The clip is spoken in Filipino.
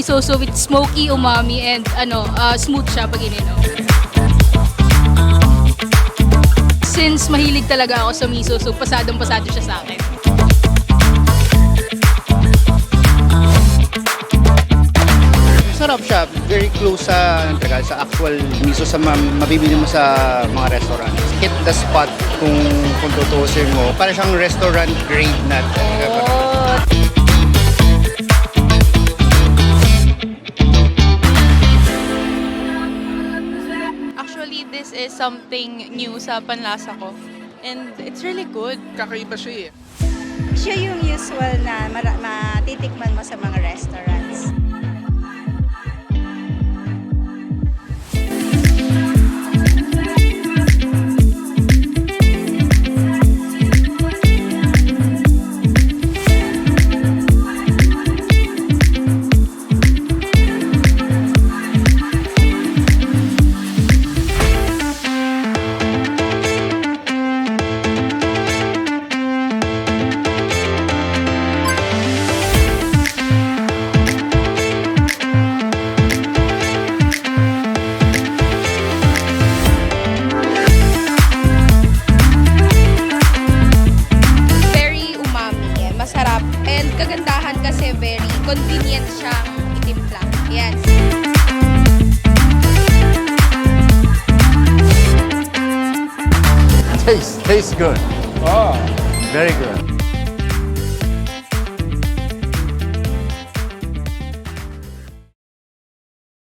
miso. So with smoky umami and smooth siya pag ininom. Since mahilig talaga ako sa miso, so pasadong-pasado siya sa akin. Sarap siya, very close sa actual miso sa mabibili mo sa mga restaurant. Hit the spot kung tutuusin mo. Para siyang restaurant grade na. Actually, this is something new sa panlasa ko. And it's really good. Kakaiba siya eh. Siya yung usual na matitikman mo sa mga restaurants. Masarap and kagandahan kasi very convenient siyang itimpla. Yan. Tastes good. Oh. Very good.